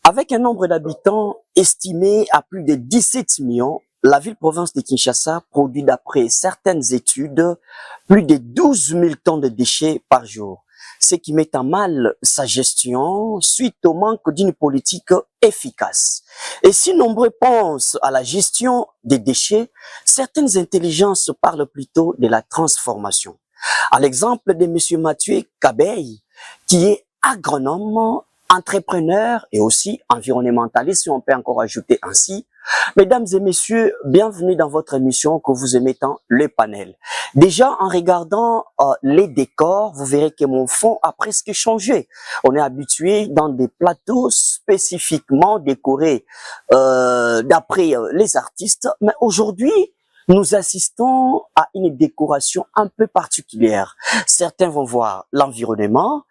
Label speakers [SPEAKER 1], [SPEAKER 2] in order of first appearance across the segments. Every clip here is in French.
[SPEAKER 1] Avec un nombre d'habitants estimé à plus de 17 millions, la ville-province de Kinshasa produit d'après certaines études plus de 12 000 tonnes de déchets par jour, ce qui met en mal sa gestion suite au manque d'une politique efficace. Et si nombreux pensent à la gestion des déchets, certaines intelligences parlent plutôt de la transformation. À l'exemple de M. Mathieu Kabeyi, qui est agronome, entrepreneur et aussi environnementaliste, si on peut encore ajouter ainsi. Mesdames et messieurs, bienvenue dans votre émission que vous aimez tant, Le Panel. Déjà, en regardant les décors, vous verrez que mon fond a presque changé. On est habitué dans des plateaux spécifiquement décorés d'après les artistes, mais aujourd'hui, nous assistons à une décoration un peu particulière. Certains vont voir l'environnement,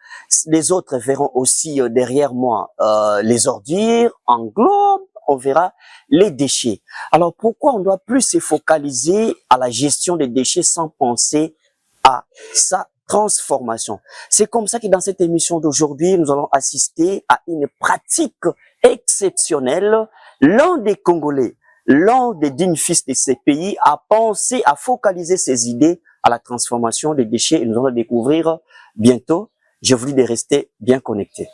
[SPEAKER 1] les autres verront aussi derrière moi les ordures, en globe, on verra les déchets. Alors pourquoi on doit plus se focaliser à la gestion des déchets sans penser à sa transformation? C'est comme ça que dans cette émission d'aujourd'hui, nous allons assister à une pratique exceptionnelle. L'un des Congolais, l'un des dignes fils de ces pays a pensé à focaliser ses idées à la transformation des déchets et nous allons le découvrir bientôt. Je vous dis de rester bien connectés.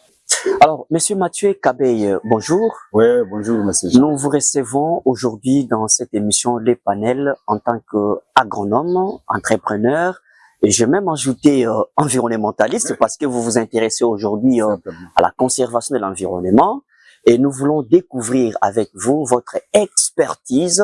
[SPEAKER 1] Alors, Monsieur Mathieu Kabeyi, bonjour.
[SPEAKER 2] Oui, bonjour, monsieur Jean.
[SPEAKER 1] Nous vous recevons aujourd'hui dans cette émission Les Panels en tant qu'agronome, entrepreneur, et j'ai même ajouté environnementaliste parce que vous vous intéressez aujourd'hui à la conservation de l'environnement. Et nous voulons découvrir avec vous votre expertise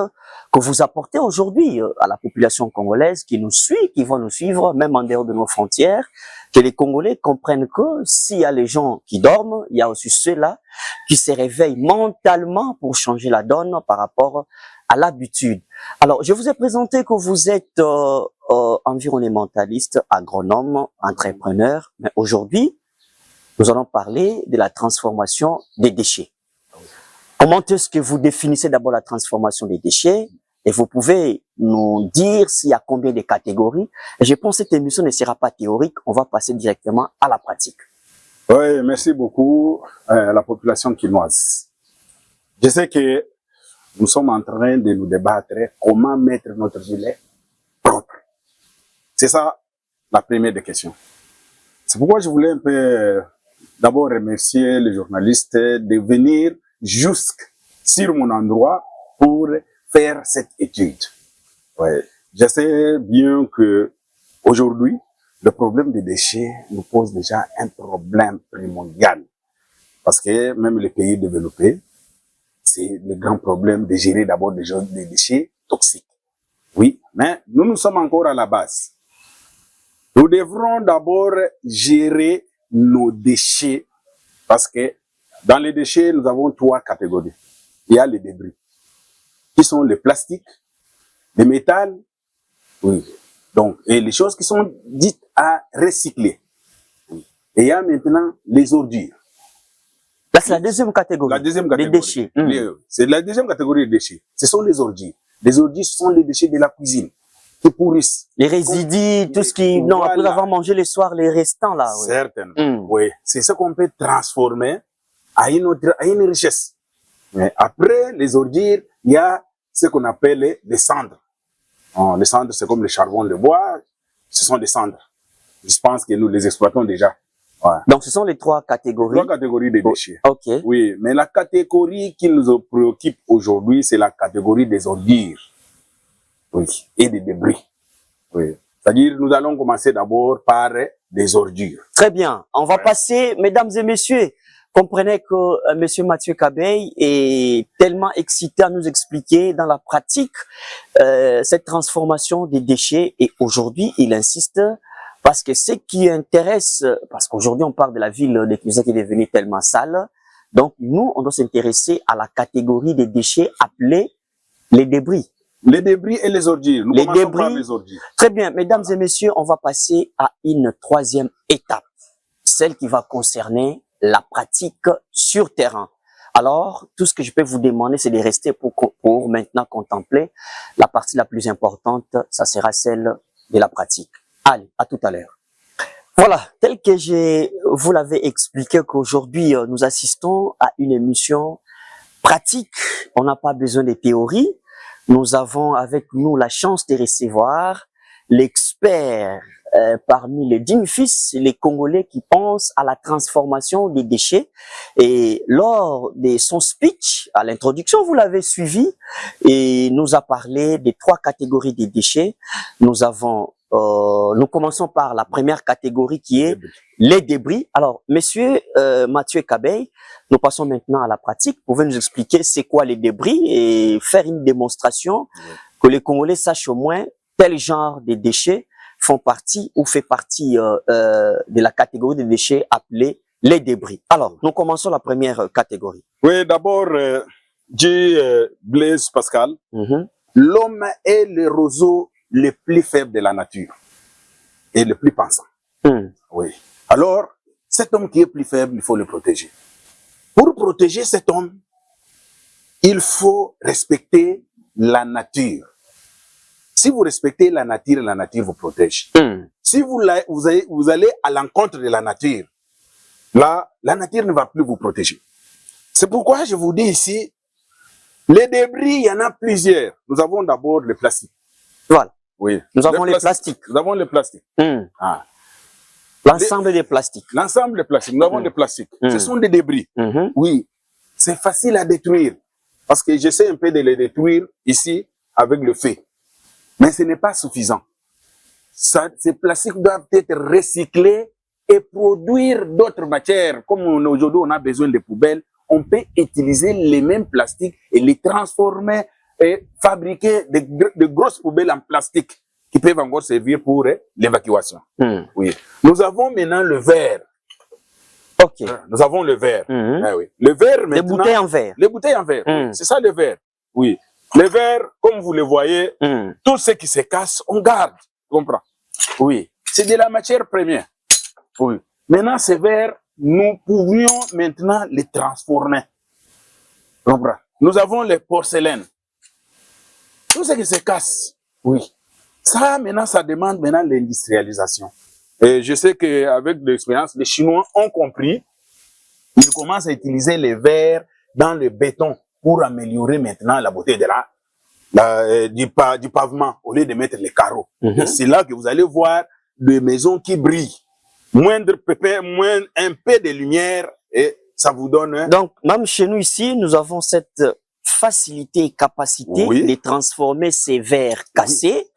[SPEAKER 1] que vous apportez aujourd'hui à la population congolaise qui nous suit, qui va nous suivre, même en dehors de nos frontières, que les Congolais comprennent que s'il y a les gens qui dorment, il y a aussi ceux-là qui se réveillent mentalement pour changer la donne par rapport à l'habitude. Alors, je vous ai présenté que vous êtes environnementaliste, agronome, entrepreneur, mais aujourd'hui, nous allons parler de la transformation des déchets. Comment est-ce que vous définissez d'abord la transformation des déchets? Et vous pouvez nous dire s'il y a combien de catégories. Et je pense que cette émission ne sera pas théorique, on va passer directement à la pratique.
[SPEAKER 2] Oui, merci beaucoup à la population quinoise. Je sais que nous sommes en train de nous débattre comment mettre notre gilet propre. C'est ça la première des questions. C'est pourquoi je voulais un peu d'abord remercier les journalistes de venir jusque sur mon endroit pour faire cette étude. Ouais. Je sais bien que aujourd'hui, le problème des déchets nous pose déjà un problème primordial. Parce que même les pays développés, c'est le grand problème de gérer d'abord des déchets toxiques. Oui, mais nous sommes encore à la base. Nous devrons d'abord gérer nos déchets, parce que dans les déchets, nous avons 3 catégories. Il y a les débris, qui sont les plastiques, les métals, oui. Donc, et les choses qui sont dites à recycler. Et il y a maintenant les ordures.
[SPEAKER 1] Là, c'est la deuxième catégorie.
[SPEAKER 2] La deuxième catégorie.
[SPEAKER 1] Les déchets.
[SPEAKER 2] C'est la deuxième catégorie des déchets. Ce sont les ordures. Les ordures, ce sont les déchets de la cuisine qui pourrissent.
[SPEAKER 1] Les résidus, tout ce qui... Non,
[SPEAKER 2] voilà.
[SPEAKER 1] Après avoir mangé le soir, les restants là. Oui.
[SPEAKER 2] Certainement. Oui. C'est ce qu'on peut transformer à une richesse. Mais après les ordures, il y a ce qu'on appelle les cendres. Les cendres, c'est comme le charbon, le bois. Ce sont des cendres. Je pense que nous les exploitons déjà. Ouais.
[SPEAKER 1] Donc, ce sont les 3 catégories.
[SPEAKER 2] 3 catégories de déchets.
[SPEAKER 1] Ok.
[SPEAKER 2] Oui, mais la catégorie qui nous préoccupe aujourd'hui, c'est la catégorie des ordures. Oui, et des débris. Oui. C'est-à-dire, nous allons commencer d'abord par des ordures.
[SPEAKER 1] Très bien. On va passer, mesdames et messieurs, comprenez que Monsieur Mathieu Kabeyi est tellement excité à nous expliquer dans la pratique cette transformation des déchets. Et aujourd'hui, il insiste parce que ce qui intéresse, parce qu'aujourd'hui, on parle de la ville de Kinshasa qui est devenue tellement sale. Donc, nous, on doit s'intéresser à la catégorie des déchets appelés les débris.
[SPEAKER 2] Les débris et les ordures. Nous commençons par les ordures.
[SPEAKER 1] Très bien. Mesdames et messieurs, on va passer à une 3e étape. Celle qui va concerner la pratique sur terrain. Alors, tout ce que je peux vous demander, c'est de rester pour maintenant contempler la partie la plus importante. Ça sera celle de la pratique. Allez, à tout à l'heure. Voilà, tel que vous l'avez expliqué qu'aujourd'hui nous assistons à une émission pratique. On n'a pas besoin de théorie. Nous avons avec nous la chance de recevoir l'expert parmi les dignes fils, les Congolais qui pensent à la transformation des déchets. Et lors de son speech, à l'introduction, vous l'avez suivi, et nous a parlé des 3 catégories de déchets. Nous commençons par la première catégorie qui est les débris. Alors, monsieur Mathieu Kabeyi, nous passons maintenant à la pratique. Pouvez nous expliquer c'est quoi les débris et faire une démonstration que les Congolais sachent au moins tel genre de déchets font partie ou fait partie de la catégorie des déchets appelés les débris. Alors, nous commençons la première catégorie.
[SPEAKER 2] Oui, d'abord, Blaise Pascal, l'homme est le roseau le plus faible de la nature et le plus pensant. Oui. Alors, cet homme qui est plus faible, il faut le protéger. Pour protéger cet homme, il faut respecter la nature. Si vous respectez la nature vous protège. Si vous allez à l'encontre de la nature, là, la nature ne va plus vous protéger. C'est pourquoi je vous dis ici, les débris, il y en a plusieurs. Nous avons d'abord le plastique.
[SPEAKER 1] Voilà.
[SPEAKER 2] Oui.
[SPEAKER 1] Nous avons les plastiques.
[SPEAKER 2] Nous avons le plastique.
[SPEAKER 1] L'ensemble des plastiques.
[SPEAKER 2] L'ensemble des plastiques. Nous avons des plastiques. Ce sont des débris. Oui. C'est facile à détruire. Parce que j'essaie un peu de les détruire ici avec le feu. Mais ce n'est pas suffisant. Ces plastiques doivent être recyclés et produire d'autres matières. Comme aujourd'hui on a besoin de poubelles, on peut utiliser les mêmes plastiques et les transformer et fabriquer de grosses poubelles en plastique qui peuvent encore servir pour l'évacuation. Oui. Nous avons maintenant le verre.
[SPEAKER 1] Ok.
[SPEAKER 2] Nous avons le verre. Oui. Le verre maintenant.
[SPEAKER 1] Les bouteilles en verre.
[SPEAKER 2] Les bouteilles en verre. C'est ça le verre. Oui. Le verre, comme vous le voyez, tout ce qui se casse, on garde. Tu comprends? Oui. C'est de la matière première. Oui. Maintenant, ces verres, nous pouvions maintenant les transformer. Tu comprends? Nous avons les porcelaines. Tout ce qui se casse. Oui. Ça, maintenant, ça demande maintenant l'industrialisation. Et je sais qu'avec l'expérience, les Chinois ont compris. Ils commencent à utiliser les verres dans le béton pour améliorer maintenant la beauté de du pavement au lieu de mettre les carreaux. C'est là que vous allez voir des maisons qui brillent. Moindre pépin, un peu de lumière et ça vous donne...
[SPEAKER 1] Donc, même chez nous ici, nous avons cette facilité et capacité de transformer ces verres cassés.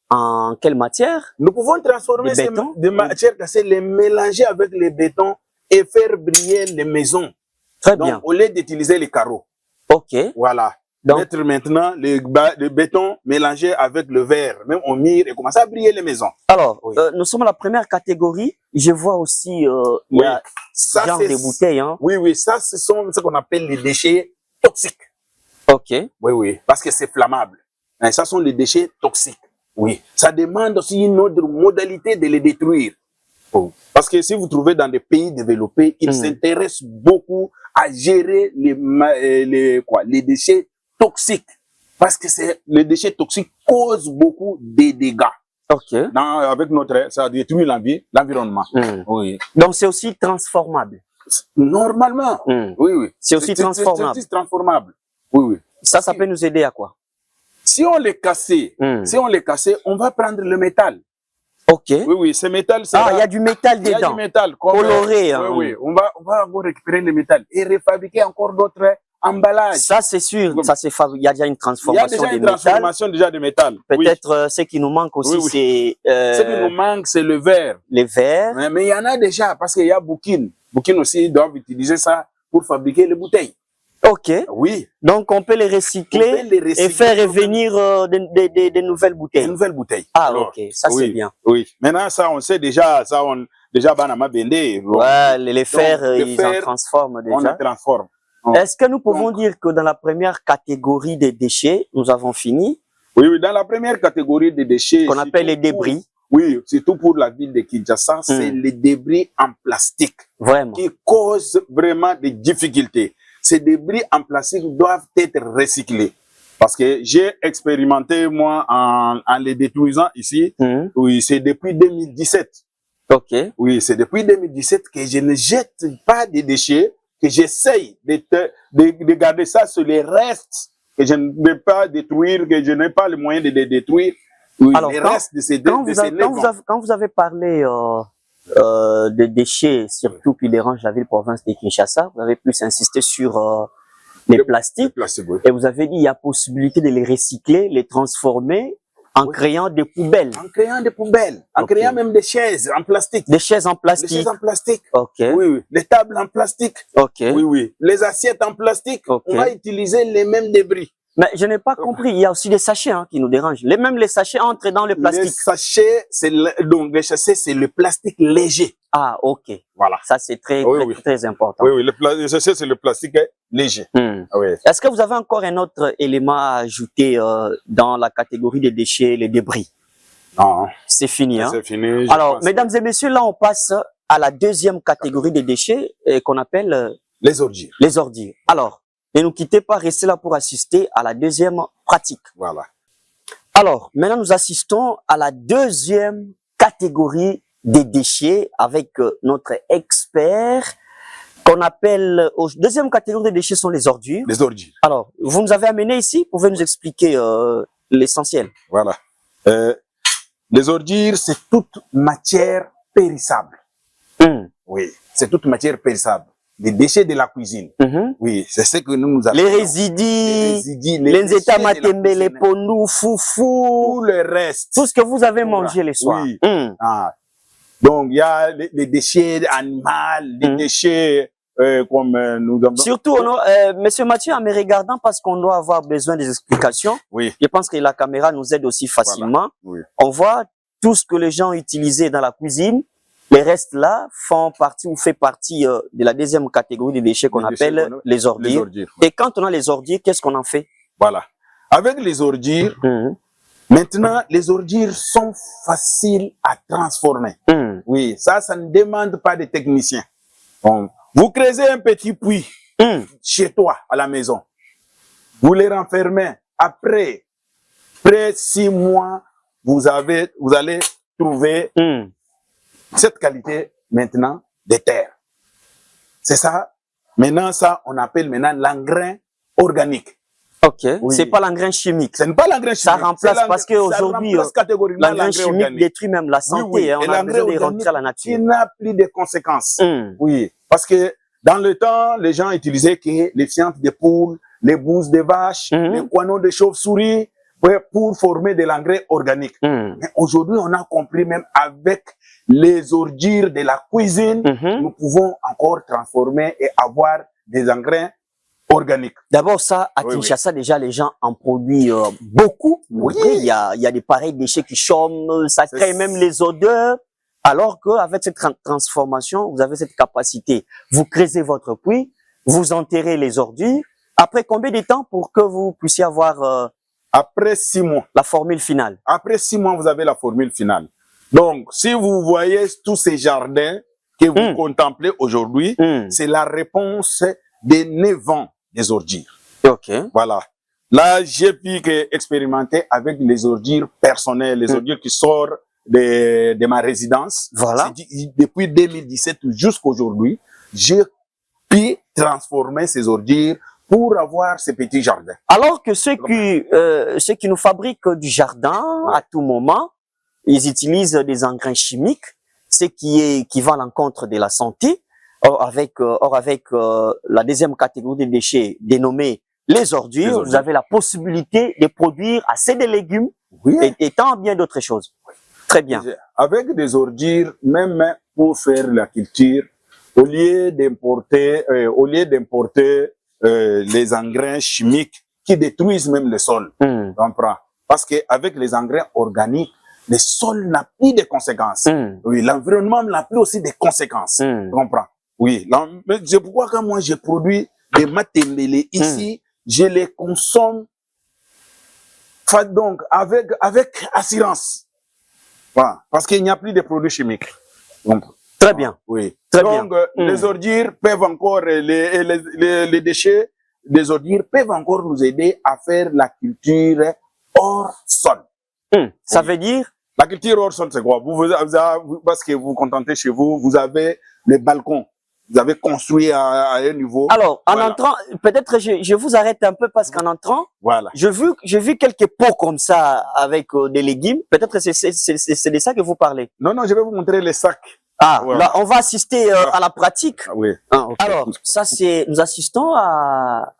[SPEAKER 1] En quelle matière?
[SPEAKER 2] Nous pouvons transformer ces matières cassées, les mélanger avec les bétons et faire briller les maisons.
[SPEAKER 1] Très bien.
[SPEAKER 2] Au lieu d'utiliser les carreaux.
[SPEAKER 1] Ok.
[SPEAKER 2] Voilà. Donc, mettre maintenant le béton mélangé avec le verre, même au mur, et commencer à briller les maisons.
[SPEAKER 1] Alors, nous sommes à la première catégorie. Je vois aussi il y a ce genre de bouteilles. Hein.
[SPEAKER 2] Oui, ça, ce sont ce qu'on appelle les déchets toxiques.
[SPEAKER 1] Ok.
[SPEAKER 2] Oui, parce que c'est flammable. Et ça sont les déchets toxiques. Oui. Ça demande aussi une autre modalité de les détruire. Parce que si vous trouvez dans des pays développés, ils s'intéressent beaucoup à gérer les déchets toxiques. Parce que les déchets toxiques causent beaucoup de dégâts.
[SPEAKER 1] Ok.
[SPEAKER 2] Avec ça détruit l'environnement. Oui.
[SPEAKER 1] Donc c'est aussi transformable.
[SPEAKER 2] Normalement. Oui.
[SPEAKER 1] C'est aussi transformable.
[SPEAKER 2] C'est transformable. Oui.
[SPEAKER 1] Ça peut nous aider à quoi?
[SPEAKER 2] Si on les cassait, on va prendre le métal.
[SPEAKER 1] Ok.
[SPEAKER 2] Oui, ce métal, c'est...
[SPEAKER 1] il y a du métal dedans. Il y a
[SPEAKER 2] du métal.
[SPEAKER 1] Coloré.
[SPEAKER 2] Oui. On va encore récupérer le métal et refabriquer encore d'autres emballages.
[SPEAKER 1] Ça, c'est sûr. Ça, il y a déjà une transformation de métal.
[SPEAKER 2] Il y a déjà une transformation de métal.
[SPEAKER 1] Peut-être ce qui nous manque aussi, c'est...
[SPEAKER 2] Ce qui nous manque, c'est le verre.
[SPEAKER 1] Les verres.
[SPEAKER 2] Mais il y en a déjà, parce qu'il y a Bouquin. Bouquin aussi, ils doivent utiliser ça pour fabriquer les bouteilles.
[SPEAKER 1] Ok.
[SPEAKER 2] Oui.
[SPEAKER 1] Donc, on peut les recycler, et faire revenir des nouvelles bouteilles.
[SPEAKER 2] Des nouvelles bouteilles.
[SPEAKER 1] Alors, ok. Ça, c'est bien.
[SPEAKER 2] Oui. Maintenant, ça, on sait déjà, déjà, Banama Bende.
[SPEAKER 1] Ouais, les fers, ils en transforment déjà.
[SPEAKER 2] On les transforme.
[SPEAKER 1] Est-ce que nous pouvons dire que dans la première catégorie des déchets, nous avons fini?
[SPEAKER 2] Oui, dans la première catégorie des déchets.
[SPEAKER 1] Qu'on appelle les débris.
[SPEAKER 2] Oui, surtout pour la ville de Kinshasa, c'est les débris en plastique.
[SPEAKER 1] Vraiment.
[SPEAKER 2] Qui causent vraiment des difficultés. Ces débris en plastique doivent être recyclés. Parce que j'ai expérimenté, moi, en les détruisant ici. Oui, c'est depuis 2017.
[SPEAKER 1] Ok.
[SPEAKER 2] Oui, c'est depuis 2017 que je ne jette pas de déchets, que j'essaye de garder ça sur les restes, que je ne vais pas détruire, que je n'ai pas le moyen de les détruire. Oui,
[SPEAKER 1] Alors,
[SPEAKER 2] les restes de ces
[SPEAKER 1] quand vous avez parlé de déchets, surtout qui dérangent la ville-province de Kinshasa, vous avez plus insisté sur les plastiques.
[SPEAKER 2] Oui.
[SPEAKER 1] Et vous avez dit il y a possibilité de les recycler, les transformer en créant des poubelles.
[SPEAKER 2] En créant des poubelles, en créant même des chaises en plastique.
[SPEAKER 1] Des chaises en
[SPEAKER 2] Les
[SPEAKER 1] plastique.
[SPEAKER 2] chaises en plastique.
[SPEAKER 1] Ok.
[SPEAKER 2] Oui, oui. Les tables en plastique.
[SPEAKER 1] Ok.
[SPEAKER 2] Oui, oui. Les assiettes en plastique.
[SPEAKER 1] Ok.
[SPEAKER 2] On va utiliser les mêmes débris.
[SPEAKER 1] Mais je n'ai pas compris, il y a aussi des sachets qui nous dérangent. Même les sachets entrent dans le plastique.
[SPEAKER 2] Les sachets, c'est le plastique léger.
[SPEAKER 1] Ah, ok.
[SPEAKER 2] Voilà.
[SPEAKER 1] Ça, c'est très important.
[SPEAKER 2] Oui, oui. Le sachet, c'est le plastique léger. Oui.
[SPEAKER 1] Est-ce que vous avez encore un autre élément à ajouter dans la catégorie des déchets, les débris?
[SPEAKER 2] Non.
[SPEAKER 1] C'est fini.
[SPEAKER 2] C'est fini.
[SPEAKER 1] Alors, mesdames et messieurs, là, on passe à la deuxième catégorie des déchets qu'on appelle
[SPEAKER 2] les ordures.
[SPEAKER 1] Les ordures. Alors, ne nous quittez pas, restez là pour assister à la deuxième pratique.
[SPEAKER 2] Voilà.
[SPEAKER 1] Alors, maintenant, nous assistons à la deuxième catégorie des déchets avec notre expert qu'on appelle... Deuxième catégorie des déchets sont les ordures.
[SPEAKER 2] Les ordures.
[SPEAKER 1] Alors, vous nous avez amené ici, pouvez nous expliquer l'essentiel.
[SPEAKER 2] Voilà. Les ordures, c'est toute matière périssable. Oui, c'est toute matière périssable. Les déchets de la cuisine. Oui, c'est ce que nous appelons.
[SPEAKER 1] Les résidus, les états matembe, les pondous, foufou.
[SPEAKER 2] Tout le reste.
[SPEAKER 1] Tout ce que vous avez mangé les soirs.
[SPEAKER 2] Oui. Donc, il y a les déchets animaux, les déchets comme nous avons...
[SPEAKER 1] Surtout, Monsieur Mathieu, en me regardant, parce qu'on doit avoir besoin des explications, je pense que la caméra nous aide aussi facilement.
[SPEAKER 2] Voilà. Oui.
[SPEAKER 1] On voit tout ce que les gens utilisaient dans la cuisine. Les restes là font partie ou fait partie de la deuxième catégorie des déchets qu'on appelle les ordures. Et quand on a les ordures, qu'est-ce qu'on en fait?
[SPEAKER 2] Voilà. Avec les ordures, maintenant, les ordures sont faciles à transformer. Oui, ça ne demande pas de technicien. Donc, vous creusez un petit puits chez toi, à la maison. Vous les renfermez. Après 6 mois, vous allez trouver cette qualité maintenant de terre. C'est ça. Maintenant, ça, on appelle maintenant l'engrais organique.
[SPEAKER 1] Ok. Oui. C'est pas l'engrais chimique.
[SPEAKER 2] Ce n'est pas l'engrais chimique.
[SPEAKER 1] Ça remplace parce qu'aujourd'hui, l'engrais chimique détruit même la santé. On a besoin de rentrer à la nature.
[SPEAKER 2] Qui n'a plus de conséquences. Oui. Parce que dans le temps, les gens utilisaient les fientes de poules, les bouses de vaches, les coineaux de chauves-souris pour former de l'engrais organique. Mais aujourd'hui, on a compris même avec les ordures de la cuisine, nous pouvons encore transformer et avoir des engrais organiques.
[SPEAKER 1] D'abord, ça, à Kinshasa, déjà, les gens en produisent beaucoup. Oui. Il y a des pareils déchets qui chôment, ça crée même les odeurs. Alors qu'avec cette transformation, vous avez cette capacité. Vous creusez votre puits, vous enterrez les ordures. Après combien de temps pour que vous puissiez avoir...
[SPEAKER 2] Après 6 mois.
[SPEAKER 1] La formule finale.
[SPEAKER 2] Après 6 mois, vous avez la formule finale. Donc, si vous voyez tous ces jardins que vous contemplez aujourd'hui, c'est la réponse des 9 ans des ordures.
[SPEAKER 1] Ok.
[SPEAKER 2] Voilà. Là, j'ai pu expérimenter avec les ordures personnelles, les ordures qui sortent de ma résidence.
[SPEAKER 1] Voilà.
[SPEAKER 2] Depuis 2017 jusqu'aujourd'hui, j'ai pu transformer ces ordures pour avoir ces petits jardins.
[SPEAKER 1] Alors que ceux qui nous fabriquent du jardin à tout moment, ils utilisent des engrais chimiques, ce qui va à l'encontre de la santé. Or avec la deuxième catégorie des déchets dénommée les ordures, vous avez la possibilité de produire assez de légumes et tant bien d'autres choses. Très bien.
[SPEAKER 2] Avec des ordures, même pour faire la culture, au lieu d'importer les engrais chimiques qui détruisent même le sol. Parce qu'avec les engrais organiques, le sol n'a plus de conséquences. Oui, l'environnement n'a plus aussi de conséquences. Tu comprends? Oui, c'est pourquoi quand moi je produis des matembele ici, je les consomme donc avec assurance. Voilà, parce qu'il n'y a plus de produits chimiques. Donc,
[SPEAKER 1] très bien.
[SPEAKER 2] Oui.
[SPEAKER 1] Très
[SPEAKER 2] donc,
[SPEAKER 1] bien.
[SPEAKER 2] les ordures peuvent encore, les déchets des ordures peuvent encore nous aider à faire la culture hors sol.
[SPEAKER 1] Ça veut dire
[SPEAKER 2] La culture hors sol, c'est quoi? Parce que vous vous contentez chez vous, vous avez les balcons. Vous avez construit à un niveau.
[SPEAKER 1] Alors, en
[SPEAKER 2] Voilà.
[SPEAKER 1] entrant, peut-être je vous arrête un peu parce qu'en entrant,
[SPEAKER 2] Voilà.
[SPEAKER 1] j'ai vu quelques pots comme ça avec des légumes. Peut-être que c'est de ça que vous parlez.
[SPEAKER 2] Non, non, je vais vous montrer les sacs.
[SPEAKER 1] Ah,
[SPEAKER 2] Voilà.
[SPEAKER 1] là, on va assister à la pratique.
[SPEAKER 2] Ah, oui.
[SPEAKER 1] Ah, ok. Alors, ça c'est, nous assistons à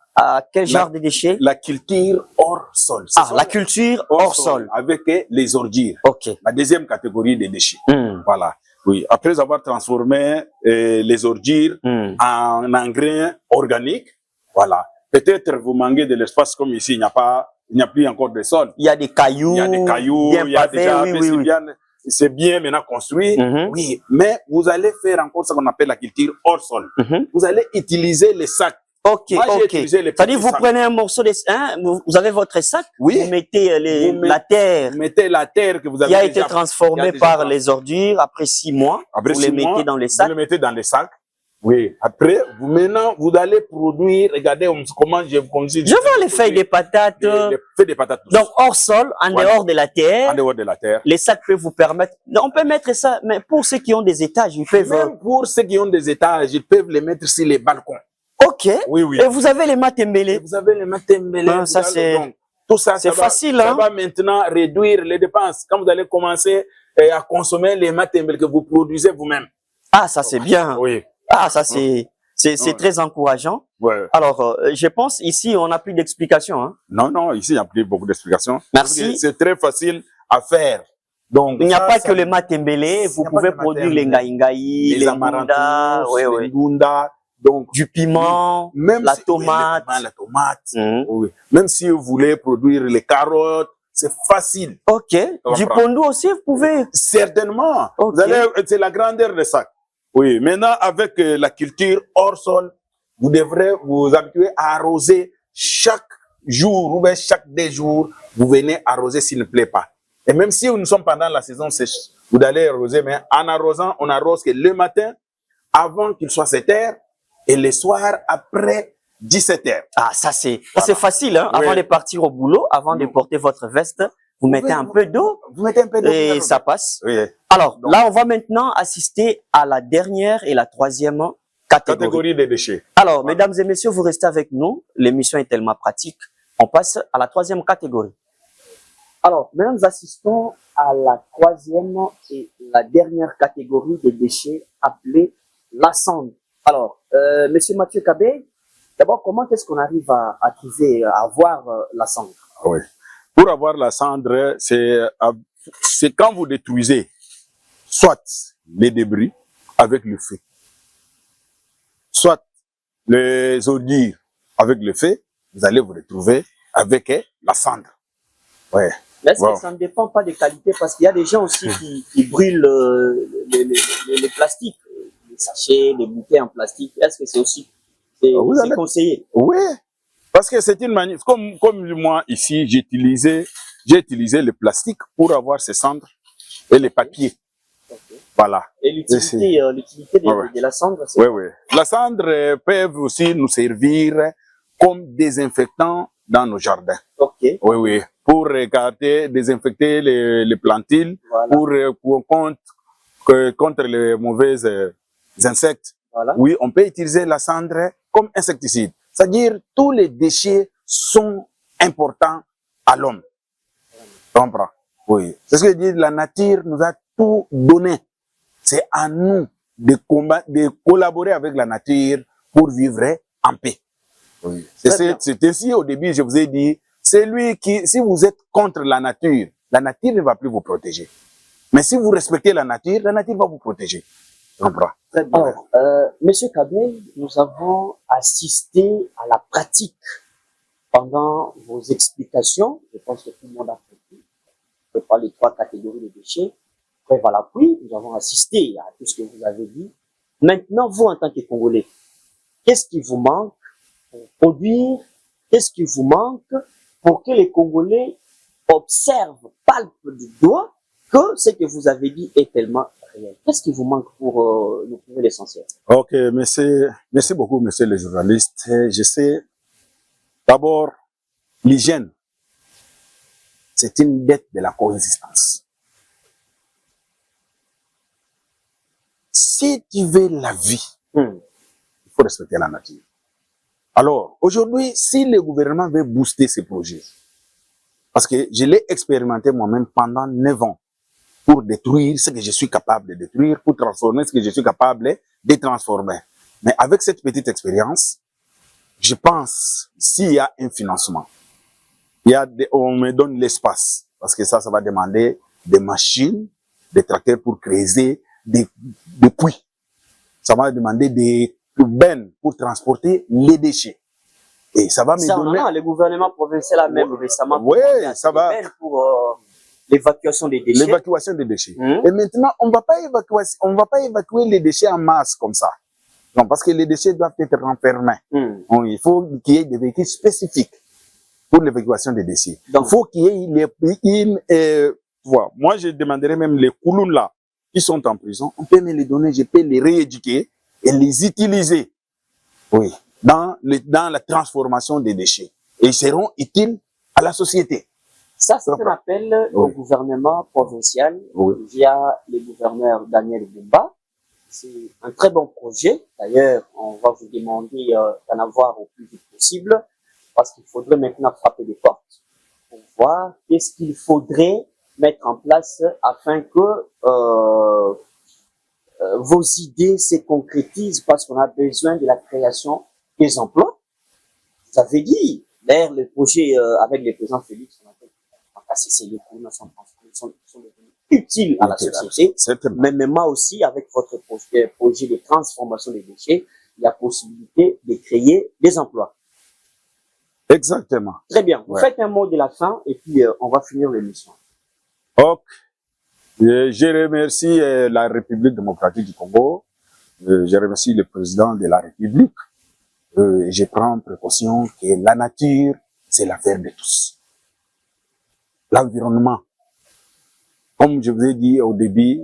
[SPEAKER 1] quel genre de déchets?
[SPEAKER 2] La culture hors sol.
[SPEAKER 1] Ah, la culture hors sol.
[SPEAKER 2] Avec les ordures.
[SPEAKER 1] Ok.
[SPEAKER 2] La deuxième catégorie des déchets.
[SPEAKER 1] Hmm.
[SPEAKER 2] Voilà. Oui. Après avoir transformé les ordures en engrais organiques, voilà. Peut-être vous manquez de l'espace comme ici, il n'y a plus encore de sol.
[SPEAKER 1] Il y a des cailloux.
[SPEAKER 2] Il y a des cailloux,
[SPEAKER 1] bien
[SPEAKER 2] il y a
[SPEAKER 1] pavés,
[SPEAKER 2] déjà,
[SPEAKER 1] oui.
[SPEAKER 2] c'est bien maintenant construit. Oui, mais vous allez faire encore ce qu'on appelle la culture hors sol. Vous allez utiliser les sacs.
[SPEAKER 1] Ok,
[SPEAKER 2] Moi,
[SPEAKER 1] ok. C'est-à-dire, vous prenez un morceau de, vous avez votre sac,
[SPEAKER 2] oui.
[SPEAKER 1] vous mettez la terre.
[SPEAKER 2] Vous mettez la terre que vous avez
[SPEAKER 1] qui a été transformée par les ordures après 6 mois.
[SPEAKER 2] Après
[SPEAKER 1] vous les mettez dans les sacs.
[SPEAKER 2] Vous les mettez dans les sacs. Oui. Après, maintenant, vous allez produire, regardez comment je
[SPEAKER 1] vois les feuilles de patates.
[SPEAKER 2] Les feuilles de patates.
[SPEAKER 1] Donc, hors sol, en dehors de la terre.
[SPEAKER 2] En dehors de la terre.
[SPEAKER 1] Les sacs peuvent vous permettre. On peut mettre ça, mais pour ceux qui ont des étages, ils peuvent.
[SPEAKER 2] Même pour ceux qui ont des étages, ils peuvent les mettre sur les balcons.
[SPEAKER 1] Ok.
[SPEAKER 2] Oui, oui.
[SPEAKER 1] Et vous avez les matembélés.
[SPEAKER 2] Vous avez les matembélés.
[SPEAKER 1] Ah, ça c'est.
[SPEAKER 2] Tout ça,
[SPEAKER 1] c'est facile,
[SPEAKER 2] ça va maintenant réduire les dépenses. Quand vous allez commencer à consommer les matembélés que vous produisez vous-même.
[SPEAKER 1] Ah, ça c'est bien.
[SPEAKER 2] Oui.
[SPEAKER 1] Ah, ça c'est très encourageant.
[SPEAKER 2] Ouais.
[SPEAKER 1] Alors, je pense ici on n'a plus d'explications. Hein.
[SPEAKER 2] Non, non, ici il n'y a plus beaucoup d'explications.
[SPEAKER 1] Merci.
[SPEAKER 2] C'est très facile à faire. Donc,
[SPEAKER 1] il n'y a pas que le matembélé, vous pouvez produire les ngaïngaï, les ngunda,
[SPEAKER 2] les ngunda. Donc,
[SPEAKER 1] du piment,
[SPEAKER 2] même
[SPEAKER 1] la tomate.
[SPEAKER 2] La tomate. Oui. Même si vous voulez produire les carottes, c'est facile.
[SPEAKER 1] Ok. Du pondu aussi, vous pouvez.
[SPEAKER 2] Certainement.
[SPEAKER 1] Okay.
[SPEAKER 2] C'est la grandeur des sacs. Oui. Maintenant, avec la culture hors sol, vous devrez vous habituer à arroser chaque jour ou bien chaque 2 jours. Vous venez arroser s'il ne plaît pas. Et même si nous sommes pendant la saison sèche, vous allez arroser, mais en arrosant, on arrose que le matin, avant qu'il soit 7 heures, et le soir après 17 heures.
[SPEAKER 1] Ah, ça c'est facile, hein. Oui. Avant de partir au boulot, avant de porter votre veste, vous mettez un peu d'eau.
[SPEAKER 2] Vous mettez un peu d'eau.
[SPEAKER 1] Et ça passe.
[SPEAKER 2] Oui.
[SPEAKER 1] Alors, donc, là, on va maintenant assister à la dernière et la troisième catégorie
[SPEAKER 2] des déchets.
[SPEAKER 1] Alors, mesdames et messieurs, vous restez avec nous. L'émission est tellement pratique. On passe à la 3e catégorie. Alors, maintenant, nous assistons à la 3e et la dernière catégorie des déchets appelée la cendre. Alors, Monsieur Mathieu Kabé, d'abord, comment est-ce qu'on arrive à trouver, à avoir la cendre?
[SPEAKER 2] Oui. Pour avoir la cendre, c'est quand vous détruisez soit les débris avec le feu, soit les ordures avec le feu, vous allez vous retrouver avec la cendre. Ouais.
[SPEAKER 1] Mais est-ce que ça ne dépend pas des qualités? Parce qu'il y a des gens aussi qui brûlent les plastiques. Sachets, des bouteilles en plastique, est-ce que c'est aussi conseillé?
[SPEAKER 2] Oui, parce que c'est une manière, comme moi ici, j'ai utilisé le plastique pour avoir ces cendres et les papiers. Voilà.
[SPEAKER 1] Et l'utilité de la cendre, c'est
[SPEAKER 2] oui. La cendre peut aussi nous servir comme désinfectant dans nos jardins.
[SPEAKER 1] Okay.
[SPEAKER 2] Oui. Pour désinfecter les plantules, voilà. contre les mauvaises insectes. Voilà. Oui, on peut utiliser la cendre comme insecticide. C'est-à-dire tous les déchets sont importants à l'homme. Tu comprends? Oui. C'est ce que dit la nature nous a tout donné. C'est à nous de collaborer avec la nature pour vivre en paix. Oui. C'est ainsi au début, je vous ai dit, c'est lui qui, si vous êtes contre la nature ne va plus vous protéger. Mais si vous respectez la nature va vous protéger.
[SPEAKER 1] Très bien. Alors, Monsieur Kabé, nous avons assisté à la pratique pendant vos explications. Je pense que tout le monde a compris. Je parle des 3 catégories de déchets. Preuve à l'appui, nous avons assisté à tout ce que vous avez dit. Maintenant, vous, en tant que Congolais, qu'est-ce qui vous manque pour produire? Qu'est-ce qui vous manque pour que les Congolais observent, palpent du doigt que ce que vous avez dit est tellement réel? Qu'est-ce qui vous manque pour nous prouver l'essentiel?
[SPEAKER 2] Ok, merci beaucoup, monsieur le journaliste. Je sais, d'abord, l'hygiène, c'est une dette de la coexistence. si tu veux la vie,
[SPEAKER 1] Hmm.
[SPEAKER 2] il faut respecter la nature. Alors, aujourd'hui, si le gouvernement veut booster ces projets, parce que je l'ai expérimenté moi-même pendant 9 ans, pour détruire ce que je suis capable de détruire, pour transformer ce que je suis capable de transformer. Mais avec cette petite expérience, je pense, s'il y a un financement, on me donne l'espace, parce que ça va demander des machines, des tracteurs pour creuser, des puits. Ça va demander des bennes pour transporter les déchets. Et ça va me donner...
[SPEAKER 1] Le gouvernement provincial a même récemment...
[SPEAKER 2] Oui, ça va...
[SPEAKER 1] pour l'évacuation des déchets.
[SPEAKER 2] L'évacuation des déchets. Et maintenant, on va pas évacuer les déchets en masse comme ça. Non, parce que les déchets doivent être renfermés. Donc, il faut qu'il y ait des véhicules spécifiques pour l'évacuation des déchets. Donc, il faut qu'il y ait moi, je demanderais même les coulons là, qui sont en prison, on peut me les donner, je peux les rééduquer et les utiliser. Oui. Dans la transformation des déchets. Et ils seront utiles à la société.
[SPEAKER 1] Ça, c'est ce qu'on appelle le gouvernement provincial via le gouverneur Daniel Bumba. C'est un très bon projet. D'ailleurs, on va vous demander d'en avoir au plus vite possible parce qu'il faudrait maintenant frapper des portes pour voir qu'est-ce qu'il faudrait mettre en place afin que vos idées se concrétisent parce qu'on a besoin de la création des emplois. Vous avez dit, d'ailleurs, le projet avec le président Félix, on a passé les cours, sont devenus utiles à la société. Mais moi aussi, avec votre projet de transformation des déchets, il y a possibilité de créer des emplois.
[SPEAKER 2] Exactement.
[SPEAKER 1] Très bien. Vous faites un mot de la fin et puis on va finir l'émission.
[SPEAKER 2] Ok. Je remercie la République démocratique du Congo. Je remercie le président de la République. Je prends précaution que la nature, c'est l'affaire de tous. L'environnement, comme je vous ai dit au début,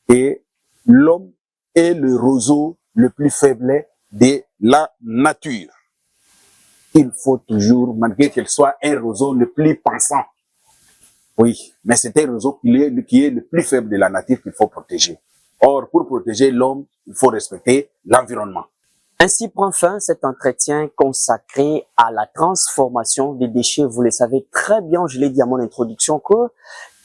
[SPEAKER 2] est l'homme est le roseau le plus faible de la nature. Il faut toujours, malgré qu'elle soit un roseau le plus pensant, oui, mais c'est un roseau qui est le plus faible de la nature qu'il faut protéger. Or, pour protéger l'homme, il faut respecter l'environnement.
[SPEAKER 1] Ainsi prend fin cet entretien consacré à la transformation des déchets. Vous le savez très bien, je l'ai dit à mon introduction, que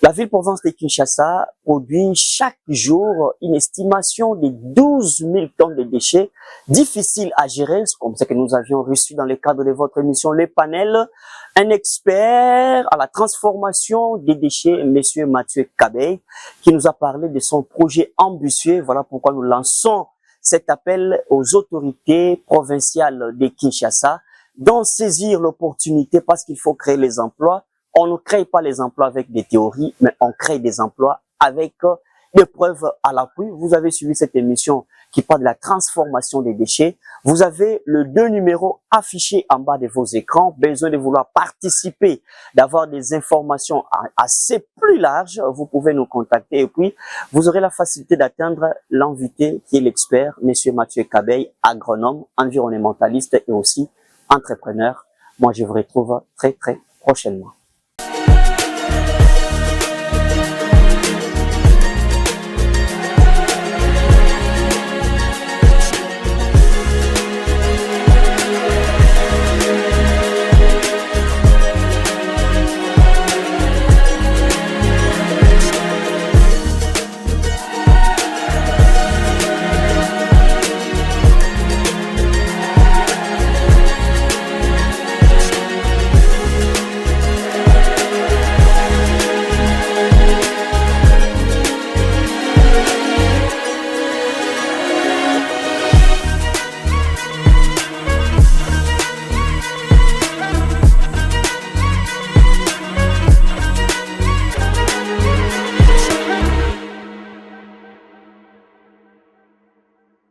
[SPEAKER 1] la ville-province de Kinshasa produit chaque jour une estimation de 12 000 tonnes de déchets difficiles à gérer. C'est comme ça que nous avions reçu dans le cadre de votre émission Les Panels un expert à la transformation des déchets, monsieur Mathieu Kabey, qui nous a parlé de son projet ambitieux. Voilà pourquoi nous lançons cet appel aux autorités provinciales de Kinshasa d'en saisir l'opportunité parce qu'il faut créer les emplois. On ne crée pas les emplois avec des théories, mais on crée des emplois avec des preuves à l'appui. Vous avez suivi cette émission qui parle de la transformation des déchets. Vous avez le 2 numéros affichés en bas de vos écrans. Besoin de vouloir participer, d'avoir des informations assez plus larges, vous pouvez nous contacter et puis vous aurez la facilité d'atteindre l'invité qui est l'expert, monsieur Mathieu Kabey, agronome, environnementaliste et aussi entrepreneur. Moi, je vous retrouve très prochainement.